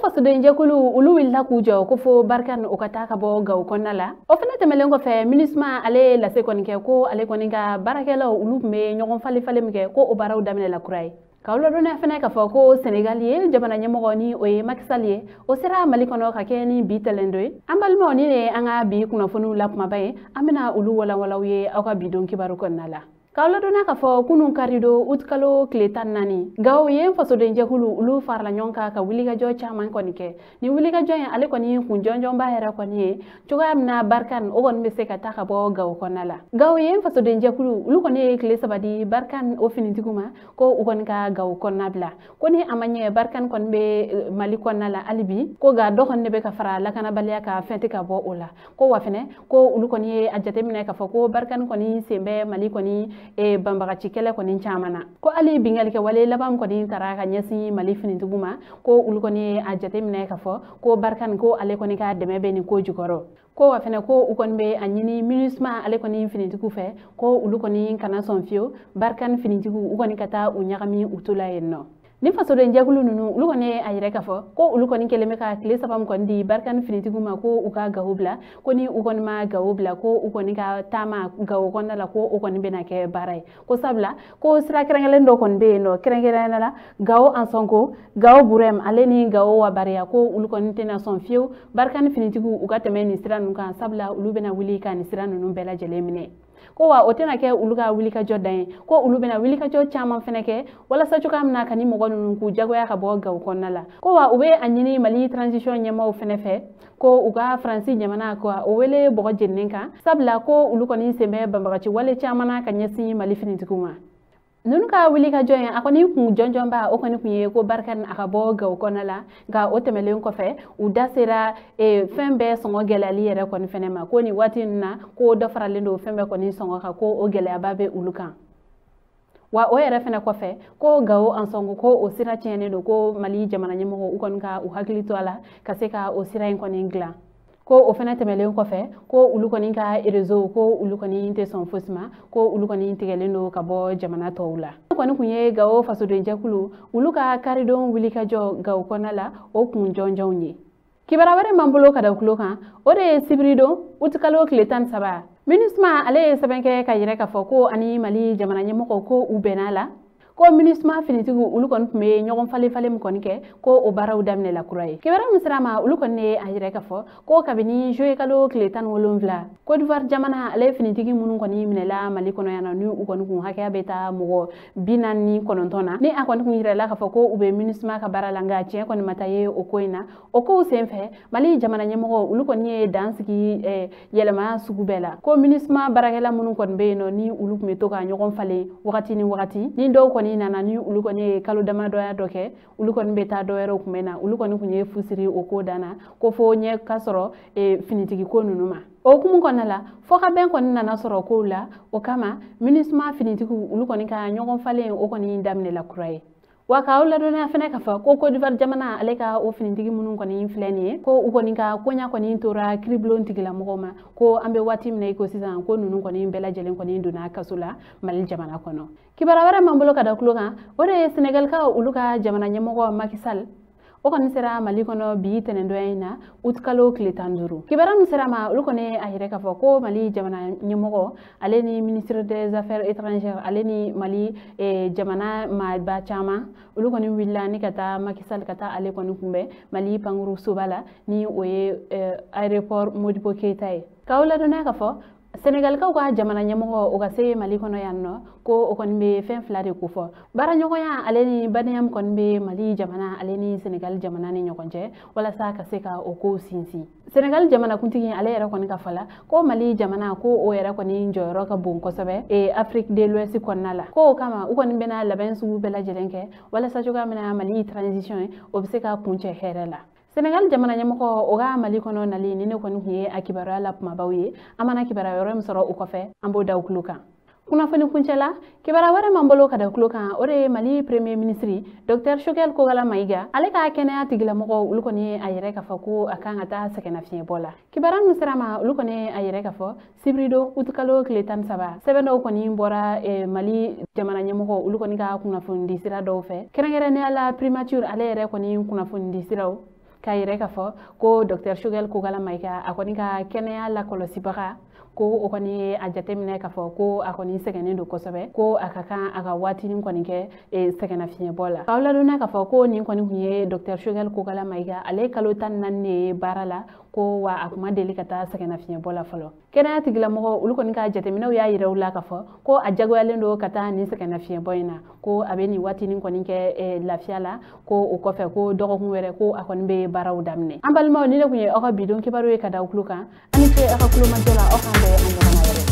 fasoden jekulu ulu willa kujo ko fo barkan o kata ka bo gaw konnala o fena temelen ko fe ministre ale la se konike ko ale koninga barakela ulu me nyogon fali mike ko o baraw damene la kurai kawlo do na fena ka fo ko Senegal ye jabana nyamo ni o ye Macky ye o sera mali kono ka keni bi talendo ambal mo ni ne anga bi kuna fonu lap mabaye amina ulu wala ye aka bidon kibaru konnala kawla dona ka fo kunun karido utkalo kletan nani gaw yen faso de jehulu ulu farla nyonka ka wiliga jo chaman konike ni wiliga jo ale koni kun jonjon ba hera koni chogam na barkan o gon mese ka ta ka bo gaw konala gaw yen faso de jehulu ulu koni kle sabadi barkan o finitiguma ko u gon ka gaw konnabla koni amanye barkan kon be mali konnala alibi ko ga do hon be ka fara la kana balya ka fenti ka bo ola ko wafene ko ulu koni ajate mine ka fo ko barkan koni sembe mali koni e bambaga cikele ko nin chamana ko ali bingal ke wale labam ko din taraka nyasi mali fini tuguma ko ul ko ni ajate mine ka fo ko barkan ko ale ko ni ka deme be ni ko jukoro ko wa fene ko u kon be anyini minusma ale ko ni fini tugu fe ko ul ko ni kana son fio barkan fini tugu u ko ni kata u nyagami utula yenno ni faso de jagulu nunu ulu kone ayire ka fo ko ulu kone keleme ka kle sabam kon di barkan finitiguma ko uka gahubla ko ni ukon ma gahubla ko ukoni ka tama gaw kon la ko ukoni bena ke baray ko sabla ko sira kerengelen do kon be no kerengelen la gaw ansonko gaw burem aleni gaw wa bariya ko ulu kone tena son fiu barkan finitigu uka teme ni sira nun kan sabla ulu bena wili ka ni sira nunu bela jelemine ko wa otena ke uluga wilika jodan ko ulu bena wilika jo chama feneke wala sa chukam na kani mo gonun ku jago ya ka bo gaw konnala ko wa ube anyini mali transition nyama o fenefe ko uga franci nyamana ko o wele bo jennenka sabla ko ulu koni sembe bambaci wale chama na kanyasi mali finitikuma nunu ka wili ka joyen akoni ku jonjomba o koni kunye ko barkan akabo gaw konala ga otemelen ko fe u dasera e fembe songo gelali yere kon fenema ko ni watinna ko do faralendo fembe koni songo ka ko o gele ababe ulukan wa o yere fene ko fe ko gaw ansongo ko o sira tiene do ko mali jamana nyemo ko kon ka u haglito ala kaseka o sira en kon ingla ko o fena temelen ko fe ko ulu koni ka reseau ko ulu koni te son fosma ko ulu koni tegelendo ka bo jamana towla koni kunye gawo faso de jakulu ulu ka karidon wili ka jo gaw konala o kun jonjonye kibara ware mambulo kada kuloka o de sibrido utkalo kletan saba minisma ale sabenke ka yire ka fo ko ani mali jamana nyemo ko ubenala ko ministre finitigu ulu kon me nyogon fale mu konike ko o baraw damne la kuray kibara musrama ulu kon ne ayire ka fo ko kabini joye kalo kletan wolonvla ko d'Ivoire jamana ale finitigi munun koni minela mali kono yana nu u kon kun hakya beta mugo binani konontona ni akon kun yire la ka fo ko ube ministre ka baralanga tie kon mataye o koina o ko senfe mali jamana nyemo ulu kon ne dansiki yelema sugubela ko ministre barakela munun kon be no ni ulu me to ka nyogon fale wakati ni do kon nana ni ulu koni kalu dama doya doke ulu koni beta doyero kumena ulu koni kunye fusiri o ko dana ko fo nye kasoro finitigi ko nunuma o kumu konala fo ka ben koni nana soro ko la o kama ministre finitigu ulu koni ka nyogon fale o koni damne la kurai wa ka wala dona fene ka fa ko d'Ivoire jamana ale ka o finitigi munun koni inflenie ko u koni ka konya koni tora kriblon tigila mogoma ko ambe wati mne ko sisan ko nunun koni bela jelen koni duna kasula mal jamana kono kibara wara mambulo kada kuloga ore Senegal ka uluka jamana nyamogo Macky Sall o kan sera mali kono bi tenendo ina utkalo kletanzuru kibara musera ma ulu kone ahire ka fo ko mali jamana nyamogo aleni ministre des affaires étrangères aleni mali jamana ma ba chama ulu kone willani kata Macky Sall kata ale kone kumbe mali panguru subala ni oye aéroport Modibo Keita kawla dona ka fo Senegal ka ko jamana nyamo o ga se mali kono yanno ko o kon be fen flare ko fo bara nyoko ya aleni baniyam kon be mali jamana aleni Senegal jamana ni nyokonje wala sa ka se ka o ko sinsi Senegal jamana kuntigi ale era kon ka fala ko mali jamana ko o era kon njoro ka bon ko sabe Afrique de l'Ouest kon nala ko kama u kon bena laben su bela jelenke wala sa joga mena mali transition o se ka kunche herela Senegal jamana nyamako oga mali kono nali ni ne koni hiye akibara la puma bawi amana kibara yoro msoro ukofe ambo da ukluka kuna fani kunchela kibara wara mambolo kada ukluka ore mali premier ministre Dr Choguel Kogala Maïga ale ka kene atigila moko ulukoni ayire ka fako akanga ta sekena fie bola kibara musrama ulukoni ayire ka fo sibrido utukalo kletan saba sebeno koni mbora mali jamana nyamako ulukoni ka kuna fundi sira do fe kerengere ne ala primature ale yere koni kuna fundi sira k'a yɛrɛ k'a fɔ ko Dr Choguel Kogala Mayiga a kɔni ka kɛnɛya lakɔlɔsibaga ko o kɔni a jateminɛ k'a fɔ ko a kɔni sɛgɛnnen don kosɛbɛ ko a ka kan a ka waatinin kɔni kɛ sɛgɛnnafiɲɛbɔ la k'aw ladonna k'a fɔ ko nin kɔni kun ye Dr Choguel Kogala Mayiga ale kalo 14 ye baara la ko wa a kuma deli ka taa sɛgɛnnafiɲɛbɔ la fɔlɔ kɛnɛya tigilamɔgɔ olu kɔni ka jateminɛw y'a yira u la k'a fɔ ko a jagoyalen don ka taa nin sɛgɛnnafiɲɛbɔ in na ko a bɛ nin waatinin kɔni kɛ lafiya la ko o kɔfɛ ko dɔgɔkun wɛrɛ ko a kɔni bɛ baaraw daminɛ an balimaw ni ne kun ye aw ka bidon kibaru ye ka da aw tulo kan ani ce aw ka kulomajɔ la aw kan bɛɛ an ɲɔgɔn wɛrɛ